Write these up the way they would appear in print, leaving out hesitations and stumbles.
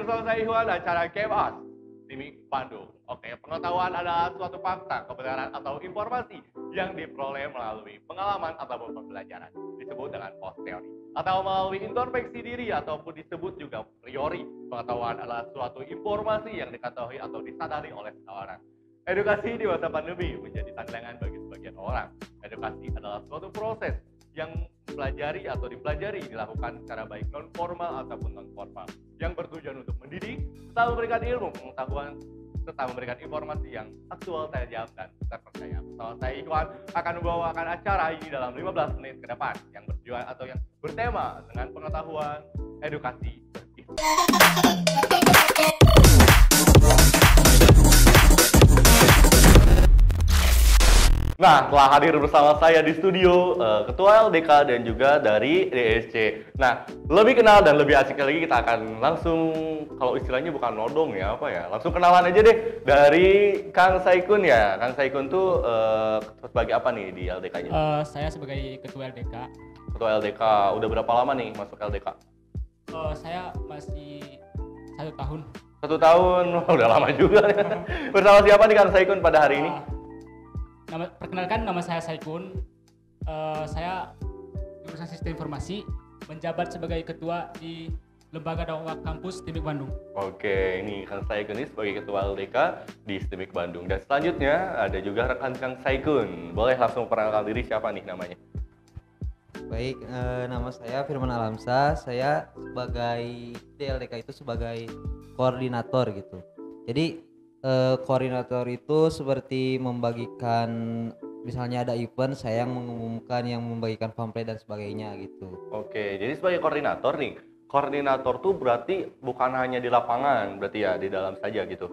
bersama saya Iwan, acara Kemas Timik Bandung. Oke, pengetahuan adalah suatu fakta, kebenaran atau informasi yang diperoleh melalui pengalaman ataupun pembelajaran. Disebut dengan post teori. Atau melalui introspeksi diri ataupun disebut juga priori. Pengetahuan adalah suatu informasi yang diketahui atau disadari oleh seseorang. Edukasi di masa pandemi menjadi tantangan bagi sebagian orang. Edukasi adalah suatu proses yang dipelajari dilakukan secara baik non formal ataupun non formal yang bertujuan untuk mendidik serta memberikan ilmu pengetahuan serta memberikan informasi yang aktual, tajam dan terpercaya. Bersama saya Iwan akan membawakan acara ini dalam 15 menit ke depan yang bertujuan atau yang bertema dengan pengetahuan edukasi berisiko. Nah, telah hadir bersama saya di studio Ketua LDK dan juga dari DSC. Nah, lebih kenal dan lebih asik lagi kita akan langsung, kalau istilahnya bukan nodong ya, apa ya, langsung kenalan aja deh dari Kang Saikun ya. Kang Saikun tuh sebagai apa nih di LDK-nya? Saya sebagai Ketua LDK. Ketua LDK, udah berapa lama nih masuk LDK? Saya masih 1 tahun. 1 tahun, udah lama juga ya. Bersama siapa nih Kang Saikun pada hari ini? Perkenalkan, nama saya Saikun. Saya jurusan Sistem Informasi, menjabat sebagai ketua di Lembaga Dakwah Kampus Timik Bandung. Oke, ini Kang Saikun ini sebagai ketua LDK di Timik Bandung. Dan selanjutnya ada juga rekan Kang Saikun. Boleh langsung perkenalkan diri, siapa nih namanya? Baik, nama saya Firman Alamsa. Saya sebagai di LDK itu sebagai koordinator gitu. Jadi koordinator itu seperti membagikan, misalnya ada event, saya yang mengumumkan, yang membagikan pamflet dan sebagainya gitu. Oke, jadi sebagai koordinator nih, koordinator tuh berarti bukan hanya di lapangan, berarti ya di dalam saja gitu.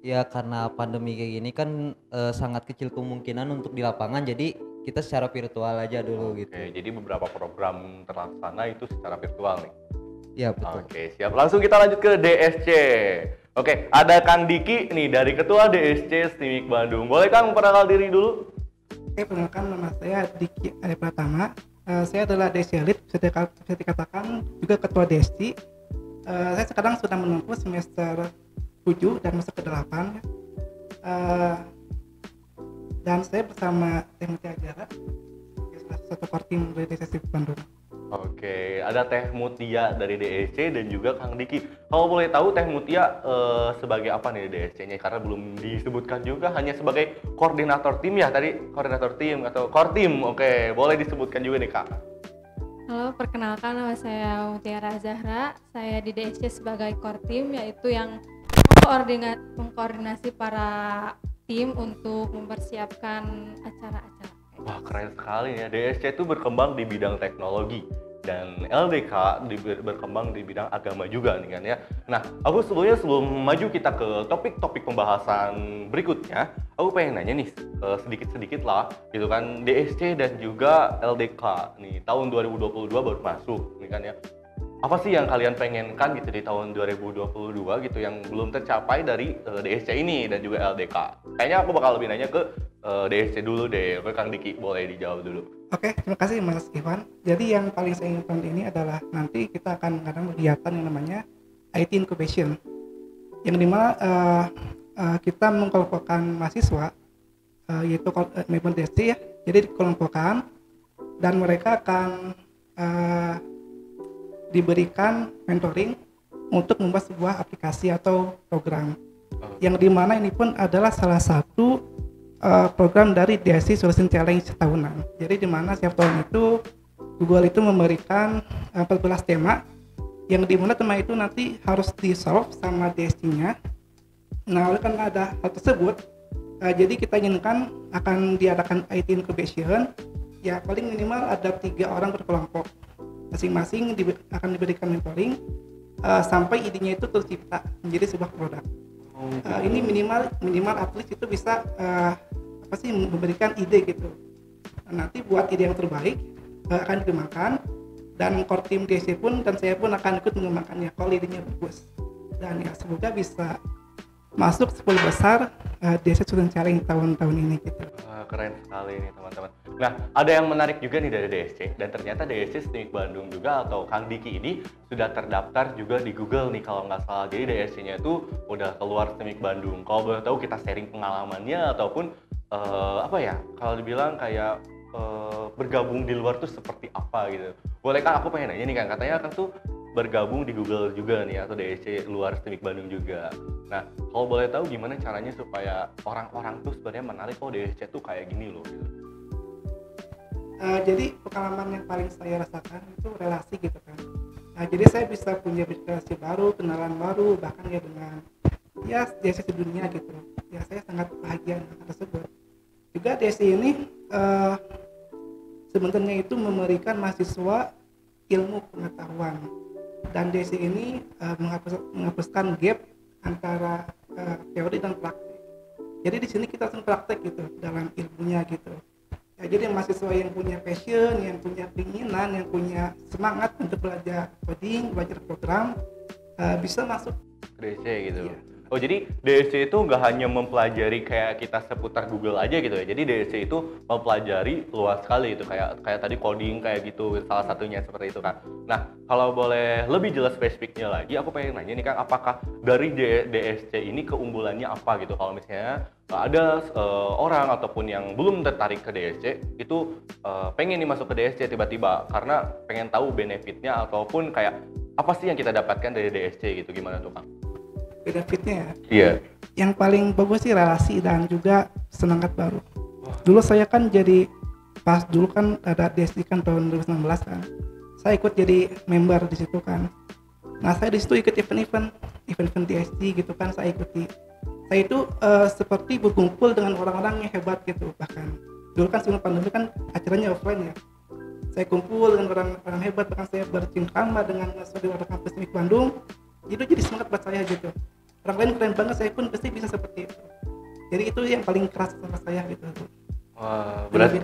Ya, karena pandemi kayak gini kan sangat kecil kemungkinan untuk di lapangan, jadi kita secara virtual aja dulu gitu. Oke, jadi beberapa program terlaksana itu secara virtual nih. Ya, betul. Oke, siap. Langsung kita lanjut ke DSC. Oke, ada Kang Diki nih dari Ketua DSC Timik Bandung. Boleh Kang memperkenalkan diri dulu? Oke, perkenalkan, nama saya Diki Ade Pratama. Saya adalah DSC Lead, bisa dikatakan juga Ketua DSC. Saya sekarang sudah menempuh semester 7 dan masuk ke 8. Dan saya bersama Teh Mutia Ajara, satu core team dari DSC Bandung. Oke, ada Teh Mutia dari DSC dan juga Kang Diki. Kalau boleh tahu Teh Mutia sebagai apa nih DSC-nya? Karena belum disebutkan juga, hanya sebagai koordinator tim ya tadi, koordinator tim atau core team. Oke, boleh disebutkan juga nih Kak. Halo, perkenalkan, nama saya Mutiara Zahra. Saya di DSC sebagai core team, yaitu yang mengkoordinasi para tim untuk mempersiapkan acara-acara. Wah, keren sekali ya. DSC itu berkembang di bidang teknologi dan LDK berkembang di bidang agama juga nih kan ya. Nah, aku sebelum maju kita ke topik-topik pembahasan berikutnya, aku pengen nanya nih sedikit-sedikit lah gitu kan, DSC dan juga LDK nih tahun 2022 baru masuk nih kan ya. Apa sih yang kalian pengenkan gitu di tahun 2022 gitu yang belum tercapai dari DSC ini dan juga LDK? Kayaknya aku bakal lebih nanya ke DSC dulu deh. Kang Diki boleh dijawab dulu. Oke, terima kasih Mas Iwan. Jadi yang paling saya ingin tahun ini adalah nanti kita akan mengadakan kegiatan yang namanya IT Incubation, yang dimana kita mengelompokkan mahasiswa, yaitu member DSC ya. Jadi dikelompokkan dan mereka akan diberikan mentoring untuk membuat sebuah aplikasi atau program, yang dimana ini pun adalah salah satu program dari DSC Solution Challenge tahunan. Jadi dimana setiap tahun itu Google itu memberikan 14 tema, yang dimana tema itu nanti harus di-solve sama DSC-nya. Nah, oleh karena ada hal tersebut, jadi kita inginkan akan diadakan IT Incubation, ya paling minimal ada 3 orang berkelompok. Masing-masing akan diberikan mentoring sampai idenya itu tercipta menjadi sebuah produk. Ini minimal at least itu bisa memberikan ide gitu. Nanti buat ide yang terbaik akan dikembangkan, dan core team DC pun dan saya pun akan ikut mengembangkannya kalau idenya bagus. Dan ya semoga bisa masuk 10 besar DC Student Challenge tahun-tahun ini gitu. Wah, keren sekali nih teman-teman. Nah, ada yang menarik juga nih dari DSC, dan ternyata DSC STIMIK Bandung juga atau Kang Diki ini sudah terdaftar juga di Google nih kalau nggak salah. Jadi DSC-nya itu udah keluar STIMIK Bandung. Kalau boleh tahu kita sharing pengalamannya ataupun apa ya, kalau dibilang kayak bergabung di luar tuh seperti apa gitu. Boleh kan, aku pengen nanya nih Kang, katanya Kang tuh bergabung di Google juga nih atau DSC luar STIMIK Bandung juga. Nah, kalau boleh tahu gimana caranya supaya orang-orang tuh sebenarnya menarik, oh DSC tuh kayak gini loh gitu. Jadi pengalaman yang paling saya rasakan itu relasi gitu kan. Nah, jadi saya bisa punya relasi baru, kenalan baru, bahkan ya dengan ya DSC di dunia gitu. Ya saya sangat bahagia dengan hal tersebut. Juga DSC ini sebenarnya itu memberikan mahasiswa ilmu pengetahuan. Dan DSC ini menghapuskan gap antara teori dan praktek. Jadi di sini kita langsung praktek gitu dalam ilmunya gitu. Ya, jadi mahasiswa yang punya passion, yang punya keinginan, yang punya semangat untuk belajar coding, belajar program, bisa masuk DSC gitu. Iya. Oh, jadi DSC itu nggak hanya mempelajari kayak kita seputar Google aja gitu ya. Jadi DSC itu mempelajari luas sekali itu, kayak tadi coding kayak gitu, salah satunya seperti itu kan. Nah, kalau boleh lebih jelas spesifiknya lagi, aku pengen nanya nih Kang, apakah dari DSC ini keunggulannya apa gitu? Kalau misalnya ada orang ataupun yang belum tertarik ke DSC itu pengen nih masuk ke DSC tiba-tiba karena pengen tahu benefitnya ataupun kayak apa sih yang kita dapatkan dari DSC gitu, gimana tuh Kang? benefitnya ya. Iya. Yang paling bagus sih relasi dan juga semangat baru. Dulu saya kan jadi pas dulu kan ada DSC kan tahun 2019 kan. Saya ikut jadi member di situ kan. Nah, saya di situ ikut event DSC gitu kan, saya ikuti. Saya itu seperti berkumpul dengan orang-orang yang hebat gitu. Bahkan dulu kan sebelum pandemi kan acaranya offline ya. Saya kumpul dengan orang-orang hebat, bahkan saya bercengkrama dengan saudara kampus STIMIK Bandung. Itu jadi semangat buat saya gitu. Orang lain keren banget, saya pun pasti bisa seperti itu. Jadi itu yang paling keras sama saya gitu. Wah, berarti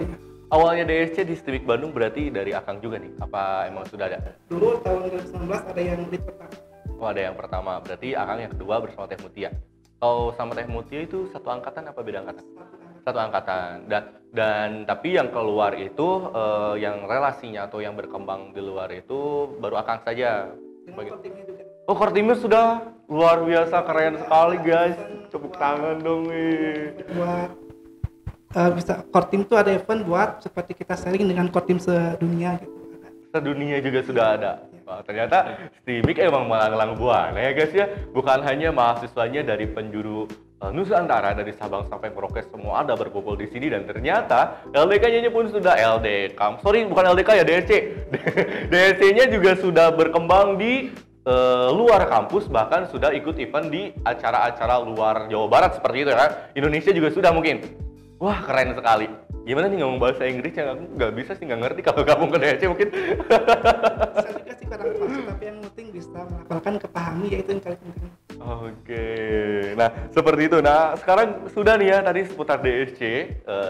awalnya DSC di STIMIK Bandung berarti dari Akang juga nih? Apa emang sudah ada? Dulu tahun 2019 ada yang lead pertama. Oh, ada yang pertama. Berarti Akang yang kedua bersama Teh Mutia. Kalau sama Teh Mutia itu satu angkatan apa beda angkatan? Satu angkatan. Dan tapi yang keluar itu yang relasinya atau yang berkembang di luar itu baru Akang saja. Oh, core timnya sudah luar biasa, keren sekali guys. Tepuk tangan dong nih. Buat bisa core team tuh ada event buat seperti kita sharing dengan core team sedunia gitu. Sedunia juga sudah ada. Wah, ternyata STIMIK emang melanglang buana ya guys ya. Bukan hanya mahasiswanya dari penjuru Nusantara, dari Sabang sampai Merauke semua ada berkumpul di sini, dan ternyata LDK-nya pun sudah LDK. Sorry, bukan LDK ya, DSC. DSC-nya juga sudah berkembang di luar kampus, bahkan sudah ikut event di acara-acara luar Jawa Barat seperti itu ya. Indonesia juga sudah mungkin. Wah, keren sekali. Gimana nih ngomong bahasa Inggris yang aku nggak bisa sih, nggak ngerti kalau gabung ke DSC mungkin. Bisa juga sih kadang masuk, tapi yang penting bisa melafalkan, kepahami, yaitu yang paling penting. Oke, nah seperti itu. Nah sekarang sudah nih ya tadi seputar DSC,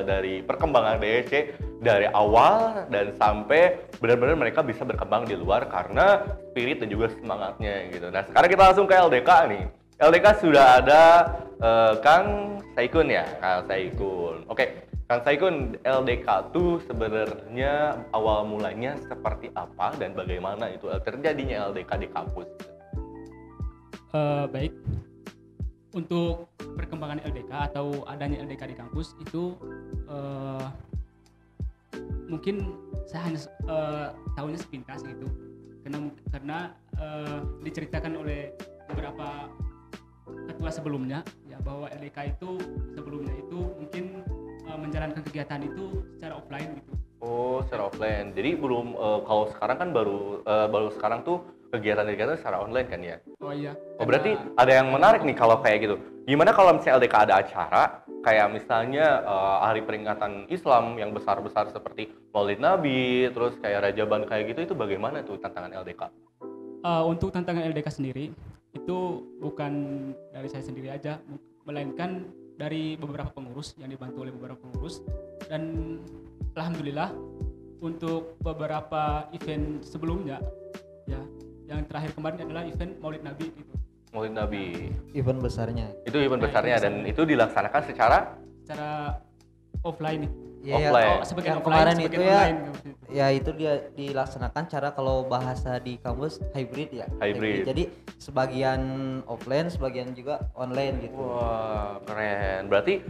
dari perkembangan DSC dari awal dan sampai benar-benar mereka bisa berkembang di luar karena spirit dan juga semangatnya gitu. Nah sekarang kita langsung ke LDK nih. LDK sudah ada Kang Saikun ya, Kang Saikun. Oke, Kang Saikun, LDK tuh sebenarnya awal mulanya seperti apa dan bagaimana itu terjadinya LDK di kampus? Baik, untuk perkembangan LDK atau adanya LDK di kampus itu mungkin saya hanya tahunya sepintas gitu, karena diceritakan oleh beberapa ketua sebelumnya ya, bahwa LDK itu sebelumnya itu mungkin menjalankan kegiatan itu secara offline gitu. Oh, secara offline. Jadi belum kalau sekarang kan baru sekarang tuh kegiatan-kegiatan secara online kan ya? Oh iya. Oh, berarti ada yang menarik nih kalau kayak gitu. Gimana kalau misalnya LDK ada acara kayak misalnya hari peringatan Islam yang besar-besar seperti Maulid Nabi, terus kayak Rajaban kayak gitu, itu bagaimana tuh tantangan LDK? Untuk tantangan LDK sendiri itu bukan dari saya sendiri aja, melainkan dari beberapa pengurus, yang dibantu oleh beberapa pengurus. Dan alhamdulillah untuk beberapa event sebelumnya ya, yang terakhir kemarin adalah event Maulid Nabi gitu. Maulid Nabi. Event besarnya. Itu event besarnya dan itu dilaksanakan secara offline nih. Iya, Offline. Oh, sebagian yang offline, kemarin sebagian itu ya, online. Gitu. ya itu dia dilaksanakan cara kalau bahasa di kampus hybrid ya. Hybrid. Jadi sebagian offline, sebagian juga online gitu. Wah, keren. Berarti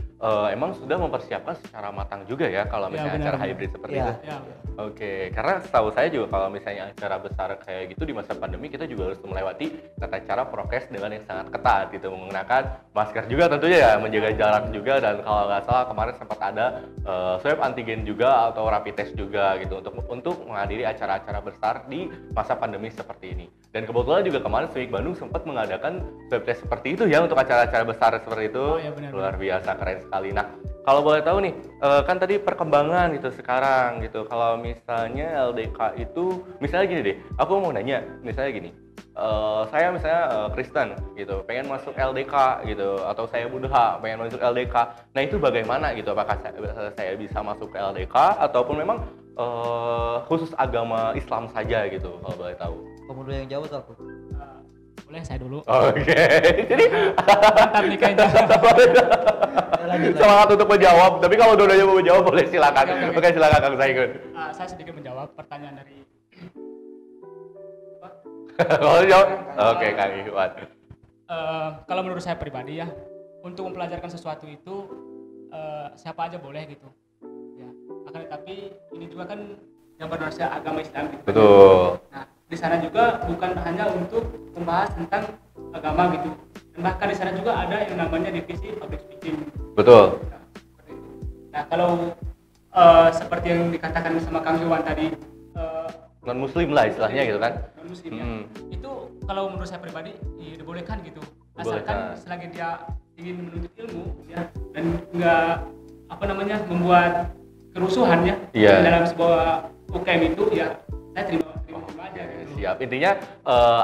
emang sudah mempersiapkan secara matang juga ya kalau Ya, misalnya benar, acara benar. hybrid seperti Iya. itu. Ya, Oke, karena setahu saya juga kalau misalnya acara besar kayak gitu di masa pandemi kita juga harus melewati tata cara prokes dengan yang sangat ketat gitu, menggunakan masker juga tentunya ya, menjaga jarak juga, dan kalau nggak salah kemarin sempat ada swab antigen juga atau rapid test juga gitu untuk menghadiri acara-acara besar di masa pandemi seperti ini. Dan kebetulan juga kemarin Swing Bandung sempat mengadakan swab test seperti itu ya untuk acara-acara besar seperti itu. Oh, ya, benar, Luar biasa, keren sekali. Nah, kalau boleh tahu nih, kan tadi perkembangan gitu sekarang gitu. Kalau misalnya LDK itu, misalnya gini deh, aku mau nanya, misalnya gini, saya misalnya Kristen gitu, pengen masuk LDK gitu, atau saya Buddha pengen masuk LDK. Nah itu bagaimana gitu? Apakah saya bisa masuk ke LDK ataupun memang khusus agama Islam saja gitu? Kalau boleh tahu. Kamu dulu yang jawab atau aku? boleh saya dulu. Oke, jadi Mantap nih kayaknya. semangat untuk menjawab. Tapi kalau dua-duanya mau menjawab boleh silakan. Oke. Oke, silakan Kang Saigun. Saya sedikit menjawab pertanyaan dari Kalau jawab, oke Kang Iwan. kalau menurut saya pribadi ya, untuk mempelajarkan sesuatu itu siapa aja boleh gitu. Ya, akan tetapi ini juga kan yang berdasar agama Islam gitu. Betul. Nah, di sana juga bukan hanya untuk membahas tentang agama gitu. Dan bahkan di sana juga ada yang namanya divisi public speaking. Betul. Nah, seperti itu. Nah, kalau seperti yang dikatakan sama Kang Iwan tadi, Non muslim lah istilahnya gitu kan. non muslim ya, Hmm. itu kalau menurut saya pribadi ya dibolehkan gitu, asalkan Dibolehkan. selagi dia ingin menuntut ilmu ya, dan nggak membuat kerusuhan ya Iya. dalam sebuah UKM itu, ya saya terima aja gitu. Siap. Intinya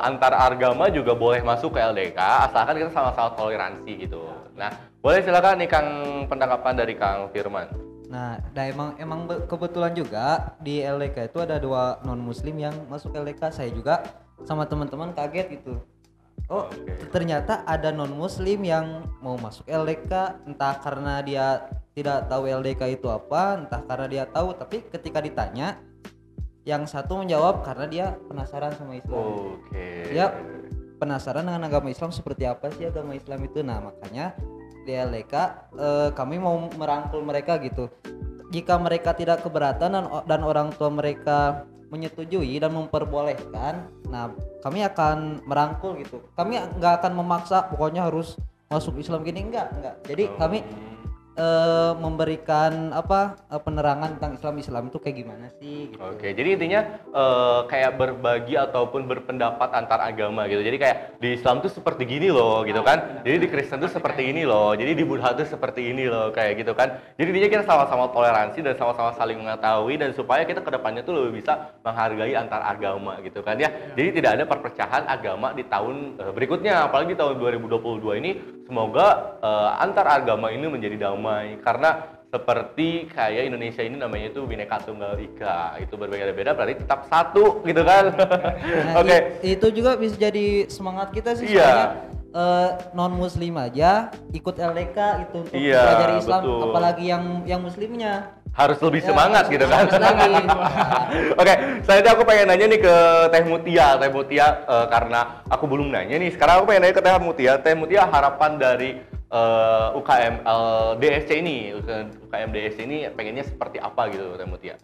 antar agama juga boleh masuk ke LDK asalkan kita sama-sama toleransi gitu. Nah, boleh silakan nih Kang, pendanggapan dari Kang Firman. Nah, emang kebetulan juga di LDK itu ada 2 non muslim yang masuk LDK. Saya juga sama teman-teman kaget gitu. Oh, Oke. ternyata ada non muslim yang mau masuk LDK, entah karena dia tidak tahu LDK itu apa, entah karena dia tahu, tapi ketika ditanya yang satu menjawab karena dia penasaran sama Islam. Oke. Dia penasaran dengan agama Islam, seperti apa sih agama Islam itu. Nah, makanya di LDK kami mau merangkul mereka gitu. Jika mereka tidak keberatan dan orang tua mereka menyetujui dan memperbolehkan, nah kami akan merangkul gitu. Kami nggak akan memaksa pokoknya harus masuk Islam gini, enggak. Jadi kami memberikan penerangan tentang Islam itu kayak gimana sih gitu. Oke, jadi intinya kayak berbagi ataupun berpendapat antar agama gitu. Jadi kayak di Islam tuh seperti gini loh gitu kan. Jadi di Kristen tuh seperti ini loh. Jadi di Buddha tuh seperti ini loh kayak gitu kan. Jadi intinya kita sama-sama toleransi dan sama-sama saling mengetahui, dan supaya kita kedepannya tuh lebih bisa menghargai antar agama gitu kan ya. Jadi tidak ada perpecahan agama di tahun berikutnya, apalagi di tahun 2022 ini. Semoga antar agama ini menjadi damai, karena seperti kayak Indonesia ini namanya itu Bhinneka Tunggal Ika, itu berbeda-beda berarti tetap satu gitu kan. Nah, Oke. itu juga bisa jadi semangat kita sih, Iya. soalnya non muslim aja ikut LDK itu untuk Iya, belajar Islam, betul. apalagi yang muslimnya. Harus lebih Ya, semangat gitu kan. semangat lagi. Oke, selanjutnya aku pengen nanya nih ke Teh Mutia. Teh Mutia, karena aku belum nanya nih, sekarang aku pengen nanya ke Teh Mutia. Teh Mutia, harapan dari UKM DSC ini, UKM DSC ini pengennya seperti apa gitu Teh Mutia?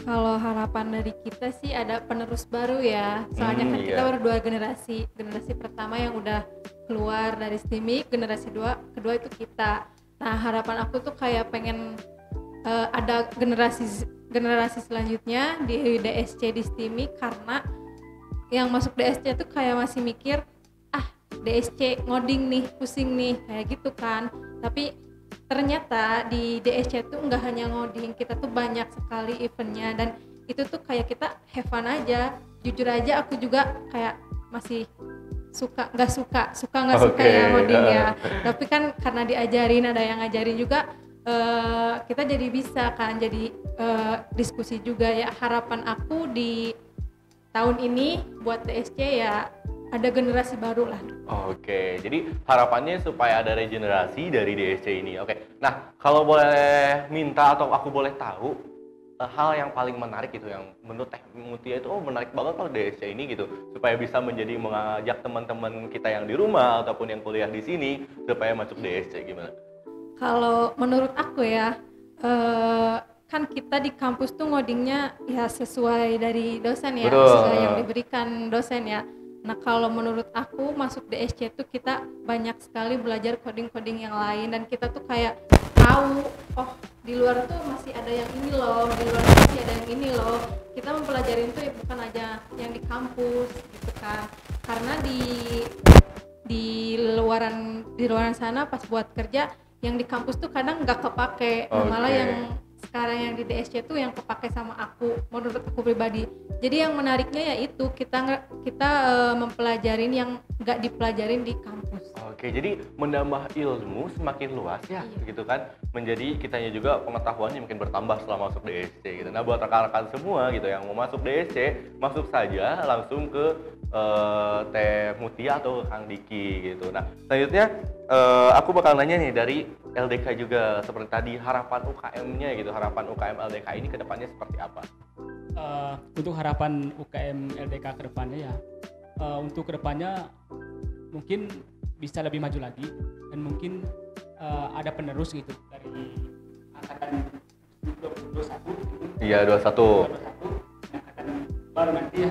Kalau harapan dari kita sih ada penerus baru ya. Soalnya kan kita Iya. baru 2 generasi. Generasi pertama yang udah keluar dari STIMIK, generasi kedua itu kita. Nah, harapan aku tuh kayak pengen ada generasi selanjutnya di DSC di STIMIK, karena yang masuk DSC tuh kayak masih mikir DSC ngoding nih, pusing nih, kayak gitu kan. Tapi ternyata di DSC tuh nggak hanya ngoding, kita tuh banyak sekali eventnya, dan itu tuh kayak kita have fun aja. Jujur aja aku juga kayak masih suka nggak suka ya ngoding ya. Tapi kan karena diajarin, ada yang ngajarin juga, kita jadi bisa kan jadi diskusi juga ya. Harapan aku di tahun ini buat DSC ya ada generasi baru lah. Oke, jadi harapannya supaya ada regenerasi dari DSC ini. Oke, nah kalau boleh minta atau aku boleh tahu hal yang paling menarik gitu yang menurut Teh Mutia itu menarik banget kalau DSC ini gitu supaya bisa menjadi mengajak teman-teman kita yang di rumah ataupun yang kuliah di sini supaya masuk DSC gimana? Kalau menurut aku ya, kan kita di kampus tuh ngodingnya ya sesuai dari dosen ya, Betul. sesuai yang diberikan dosen ya. Nah kalau menurut aku masuk DSC tuh kita banyak sekali belajar coding-coding yang lain dan kita tuh kayak tahu, oh di luar tuh masih ada yang ini loh, di luar tuh masih ada yang ini loh. Kita mempelajari itu ya bukan aja yang di kampus gitu kan. Karena di luaran sana pas buat kerja yang di kampus tuh kadang nggak kepake. Nah, malah Oke. yang sekarang yang di DSC tuh yang kepake sama aku, menurut aku pribadi. Jadi yang menariknya yaitu kita mempelajarin yang nggak dipelajarin di kampus. Oke, jadi menambah ilmu semakin luas ya, gitu kan. Menjadi kitanya juga pengetahuannya makin bertambah setelah masuk DSC gitu. Nah, buat rekan-rekan semua gitu yang mau masuk DSC, masuk saja langsung ke Teh Mutia atau Kang Diki gitu. Nah, selanjutnya aku bakal nanya nih dari LDK juga seperti tadi harapan UKM-nya gitu. Harapan UKM LDK ini ke depannya seperti apa? Untuk harapan UKM LDK ke depannya ya, untuk ke depannya mungkin bisa lebih maju lagi dan mungkin ada penerus gitu dari angkatan 21 Iya, 21. yang angkatan baru nanti ya.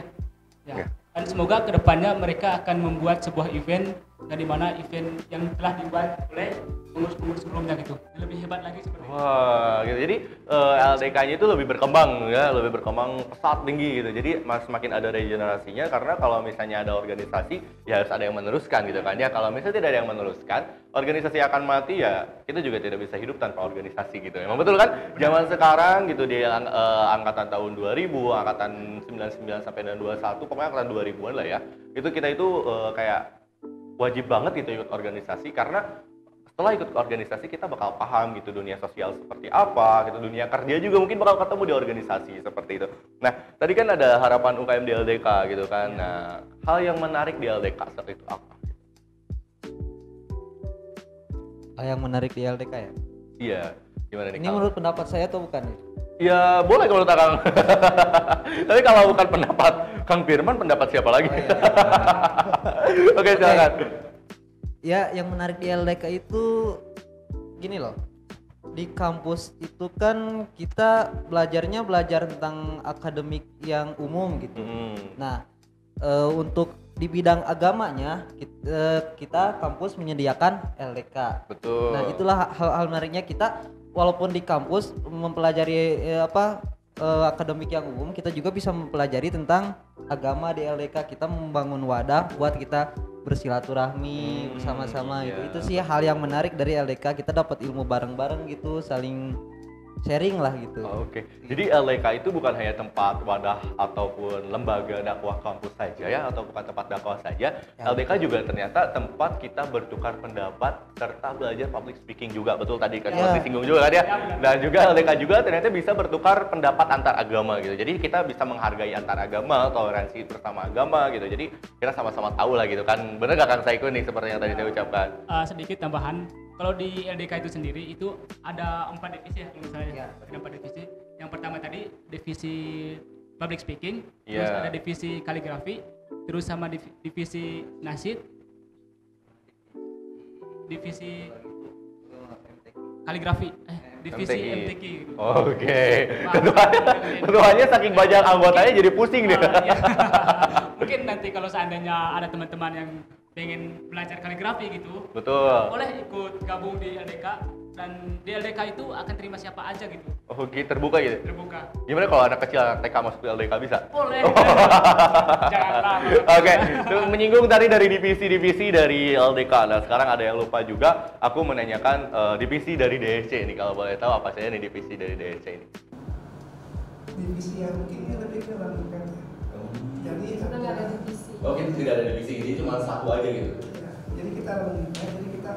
Ya. Dan semoga ke depannya mereka akan membuat sebuah event yang dimana event yang telah dibuat oleh pengurus-pengurus sebelumnya gitu lebih hebat lagi seperti itu. Wah, gitu. Jadi LDK-nya itu lebih berkembang ya, lebih berkembang pesat tinggi gitu. Jadi semakin ada regenerasinya karena kalau misalnya ada organisasi ya harus ada yang meneruskan gitu kan ya. Kalau misalnya tidak ada yang meneruskan, organisasi akan mati ya. Kita juga tidak bisa hidup tanpa organisasi gitu. Emang betul kan? Zaman sekarang gitu di angkatan tahun 2000, angkatan 99 sampai dengan 21, pokoknya angkatan 2000-an lah ya. Itu kita itu kayak wajib banget gitu ikut organisasi karena setelah ikut organisasi kita bakal paham gitu dunia sosial seperti apa gitu, dunia kerja juga mungkin bakal ketemu di organisasi seperti itu. Nah tadi kan ada harapan UKM di LDK gitu kan. Nah hal yang menarik di LDK saat itu apa? Hal yang menarik di LDK ya. Iya, gimana nih? Ini menurut pendapat saya atau bukan ya? Ya boleh kalau Kang. Tapi kalau bukan pendapat Kang Firman, pendapat siapa lagi? Oh, iya. Oke, silakan. Ya, yang menarik di LDK itu gini loh. Di kampus itu kan kita belajar tentang akademik yang umum gitu. Nah, untuk di bidang agamanya kita kampus menyediakan LDK. Betul. Nah, itulah hal-hal menariknya kita walaupun di kampus mempelajari akademik yang umum, kita juga bisa mempelajari tentang agama di LDK. Kita membangun wadah buat kita bersilaturahmi bersama-sama gitu. iya. Itu sih hal yang menarik dari LDK. Kita dapat ilmu bareng-bareng gitu, saling sharing lah gitu. Oke, jadi LDK itu bukan hanya tempat wadah ataupun lembaga dakwah kampus saja ya, atau bukan tempat dakwah saja. Ya, LDK juga ternyata tempat kita bertukar pendapat serta belajar public speaking juga, betul tadi kan Ya. disinggung juga kan ya. Dan juga LDK juga ternyata bisa bertukar pendapat antar agama gitu. Jadi kita bisa menghargai antar agama, toleransi bersama agama gitu. Jadi kita sama-sama tahu lah gitu kan. Bener gak Kang Saiku nih seperti yang tadi saya ucapkan? Sedikit tambahan, kalau di LDK itu sendiri itu ada 4 divisi ya kalau misalnya Ya. ada 4 divisi. Yang pertama tadi divisi public speaking, Ya. terus ada divisi kaligrafi, terus sama divisi nasid, divisi kaligrafi, divisi MTQ. MTQ. Oke. Ketuanya saking banyak anggotanya jadi pusing deh. Iya. Mungkin nanti kalau seandainya ada teman-teman yang pengen belajar kaligrafi gitu, Betul. boleh ikut gabung di LDK, dan di LDK itu akan terima siapa aja gitu, Oke, terbuka gitu. terbuka. Gimana kalau anak kecil anak TK masuk ke LDK bisa? Boleh. Janganlah. Oke, itu menyinggung tadi dari divisi-divisi dari LDK. Nah, sekarang ada yang lupa juga. Aku menanyakan divisi dari DSC ini. Kalau boleh tahu apa saja nih divisi dari DSC ini? Divisi yang mungkin ini lebih ke lanjutan ya. Jadi Kita nggak ada divisi. Oke, tidak ada divisi ini, cuma satu aja gitu. ya, jadi kita lanjutan, jadi kita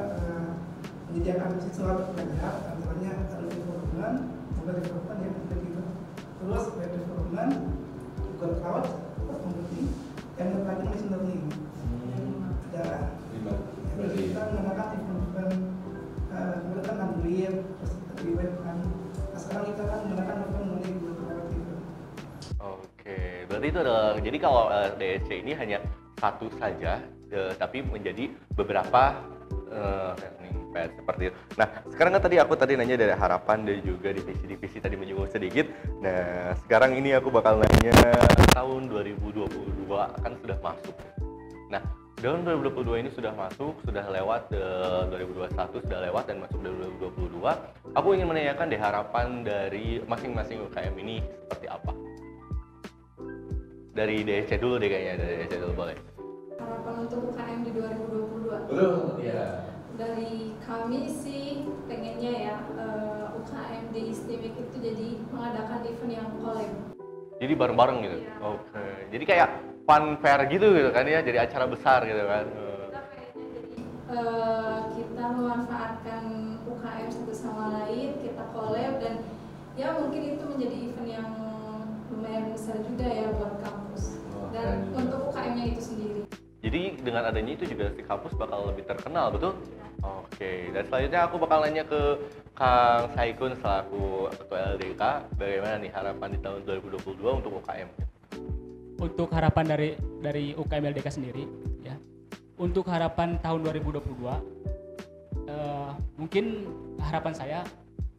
menyediakan siswa untuk belajar, antaranya ada development, mobile development ya, gitu. Terus web development, Google Cloud, computing, yang terakhir machine learning. jarang. Jadi kita menggunakan event-event kemudian kan Android, terus di web kan. Nah, sekarang kita kan menggunakan event melalui Google Cloud gitu. Oke, berarti itu adalah, jadi kalau DSC ini hanya satu saja, tapi menjadi beberapa training pad seperti itu. Nah, sekarang kan aku tadi nanya dari harapan dan juga divisi-divisi tadi menyinggung sedikit. Nah, sekarang ini aku bakal nanya tahun 2022 kan sudah masuk. Nah, tahun 2022 ini sudah masuk, sudah lewat, 2021 sudah lewat dan masuk 2022. Aku ingin menanyakan deh harapan dari masing-masing UKM ini seperti apa? Dari DSC dulu deh kayaknya, dari DSC dulu boleh. Harapan untuk UKM di 2022. Betul, iya. Dari kami sih pengennya ya UKM di Istimik itu jadi mengadakan event yang collab. Jadi bareng-bareng gitu? Iya. Oke, jadi kayak fun fair gitu kan ya, jadi acara besar gitu kan? Kita pengennya jadi kita memanfaatkan UKM satu sama lain, kita collab dan ya mungkin itu menjadi event yang lumayan besar juga ya buat kampus dan untuk UKM-nya itu sendiri. Jadi dengan adanya itu juga si kampus bakal lebih terkenal, betul? Oke, dan selanjutnya aku bakal nanya ke Kang Saikun selaku Ketua LDK, bagaimana nih harapan di tahun 2022 untuk UKM? Untuk harapan dari UKM LDK sendiri ya. Untuk harapan tahun 2022 mungkin harapan saya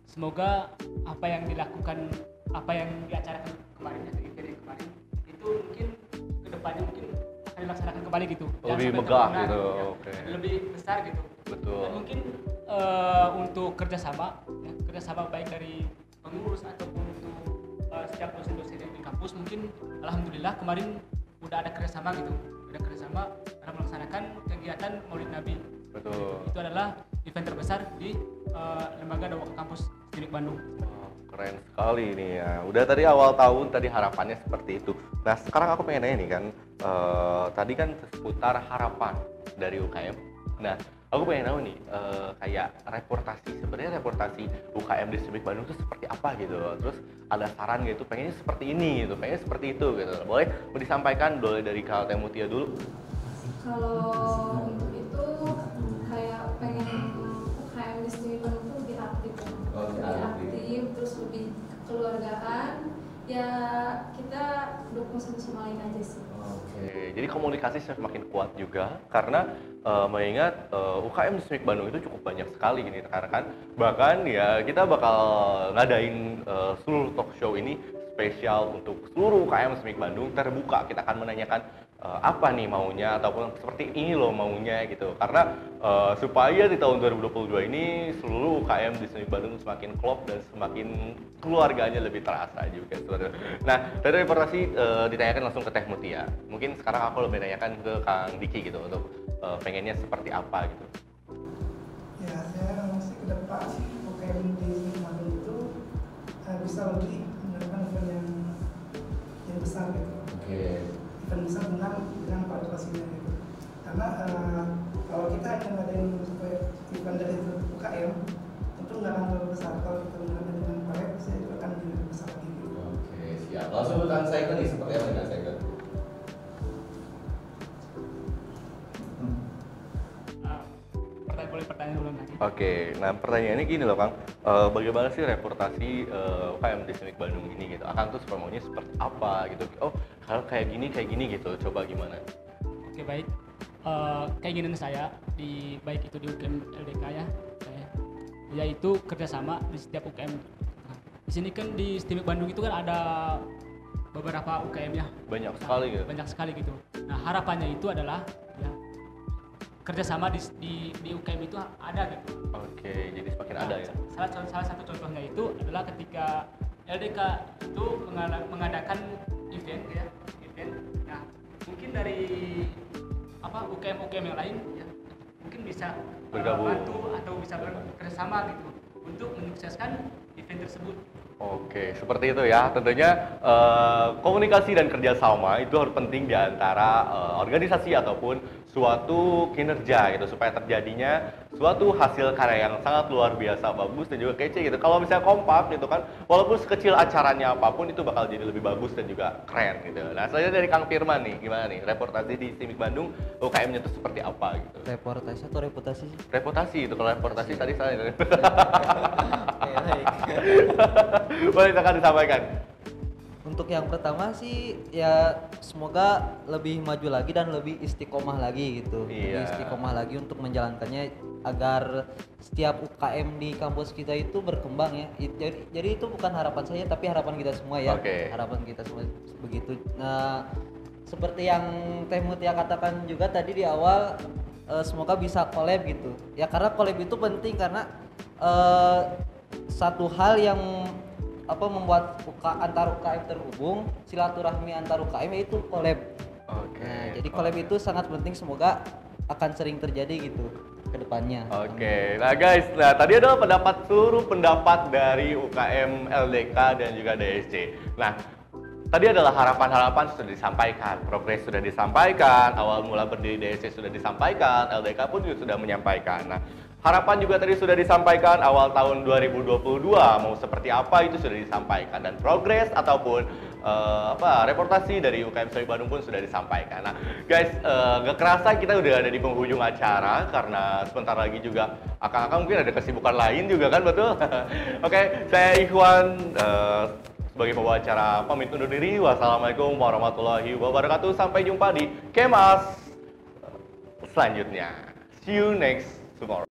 semoga apa yang dilakukan, apa yang diacarakan kemarin dari kemarin itu mungkin kedepannya mungkin akan dilaksanakan kembali gitu. Lebih Jangan sampai megah tertunda, gitu, ya. oke. Lebih besar gitu. Betul. Dan mungkin untuk kerjasama baik dari pengurus ataupun untuk setiap dosen-dosen yang di kampus mungkin alhamdulillah kemarin udah ada kerjasama gitu, dalam melaksanakan kegiatan Maulid Nabi. Betul. Itu adalah event terbesar di lembaga Dawah Kampus Istimik Bandung. Wah, keren sekali nih ya. Udah tadi awal tahun tadi harapannya seperti itu. Nah sekarang aku pengen nanya nih kan, tadi kan seputar harapan dari UKM. Nah aku pengen tahu nih, kayak sebenarnya reportasi UKM di Istimik Bandung itu seperti apa gitu. Terus ada saran gitu, pengennya seperti ini gitu, pengennya seperti itu gitu. Boleh disampaikan dari Kak Mutia dulu? Kalau untuk itu kayak pengen UKM di Istimik Bandung itu lebih aktif ya. Lebih aktif, terus lebih kekeluargaan. Ya kita dukung satu sama lain aja sih. Oke, jadi komunikasi semakin kuat juga karena mengingat UKM di Istimik Bandung itu cukup banyak sekali gini rekan-rekan. Bahkan ya kita bakal ngadain seluruh talk show ini spesial untuk seluruh UKM Istimik Bandung terbuka. Kita akan menanyakan apa nih maunya ataupun seperti ini loh maunya gitu. Karena supaya di tahun 2022 ini seluruh UKM di Istimik Bandung semakin klop dan semakin keluarganya lebih terasa juga. Nah, dari reportasi ditanyakan langsung ke Teh Mutia. Mungkin sekarang aku lebih tanyakan ke Kang Diki gitu untuk pengennya seperti apa gitu. Ya, saya masih ke depan UKM di Istimik Bandung itu bisa lebih mengadakan event yang besar gitu. Event besar dengan partisipasinya gitu. Karena kalau kita hanya ngadain event dari UKM itu nggak akan terlalu besar. Kalau kita mengadakan dengan proyek bisa itu akan jadi lebih besar lagi gitu. Oke, siap. Langsung ke Kang Saikun nih, seperti apa Kang Saikun? Pertanyaan ulang lagi. Oke, nah pertanyaannya gini loh Kang, bagaimana sih reportasi UKM di Istimik Bandung ini gitu? Akang tuh maunya seperti apa gitu? Oh, kalau kayak gini gitu, coba gimana? Oke baik, keinginan saya baik itu di UKM LDK ya, yaitu kerjasama di setiap UKM. Nah, di sini kan di Istimik Bandung itu kan ada beberapa UKM ya. Banyak sekali gitu. Banyak sekali gitu. Nah harapannya itu adalah ya kerjasama di UKM itu ada gitu. Oke, jadi semakin ada ya. Salah satu contohnya itu adalah ketika LDK itu mengadakan event ya, Nah, mungkin dari UKM yang lain ya, mungkin bisa Bergabung bantu atau bisa bekerjasama gitu untuk menyukseskan event tersebut. Oke, seperti itu ya. Tentunya komunikasi dan kerjasama itu harus penting di antara organisasi ataupun suatu kinerja gitu supaya terjadinya suatu hasil karya yang sangat luar biasa bagus dan juga kece gitu. Kalau misalnya kompak gitu kan, walaupun sekecil acaranya apapun itu bakal jadi lebih bagus dan juga keren gitu. Nah, selanjutnya dari Kang Firman nih, gimana nih reportasi di STIMIK Bandung UKM-nya itu seperti apa gitu? Reportasi atau reputasi sih? Reputasi itu, kalau reportasi tadi salah. Oke, baik. Boleh silakan disampaikan. Untuk yang pertama sih ya semoga lebih maju lagi dan lebih istiqomah lagi gitu. Iya. Lebih istiqomah lagi untuk menjalankannya agar setiap UKM di kampus kita itu berkembang ya. Jadi itu bukan harapan saya tapi harapan kita semua ya. Oke. Harapan kita semua begitu. Nah, seperti yang Teh Mutia katakan juga tadi di awal semoga bisa collab gitu. Ya karena collab itu penting karena satu hal yang membuat antar UKM terhubung, silaturahmi antar UKM itu collab. Oke. Nah, jadi collab itu sangat penting, semoga akan sering terjadi gitu ke depannya. Oke, nah guys, nah tadi adalah seluruh pendapat dari UKM LDK dan juga DSC. Nah, tadi adalah harapan-harapan sudah disampaikan, progres sudah disampaikan, awal mula berdiri DSC sudah disampaikan, LDK pun juga sudah menyampaikan. Nah, harapan juga tadi sudah disampaikan, awal tahun 2022 mau seperti apa itu sudah disampaikan, dan progres ataupun reportasi dari UKM STIMIK Bandung pun sudah disampaikan. Nah guys, gak kerasa kita udah ada di penghujung acara karena sebentar lagi juga akan mungkin ada kesibukan lain juga kan, betul? Oke, saya Ikhwan sebagai pembawa acara pamit undur diri. Wassalamualaikum warahmatullahi wabarakatuh. Sampai jumpa di Kemas selanjutnya. See you next tomorrow.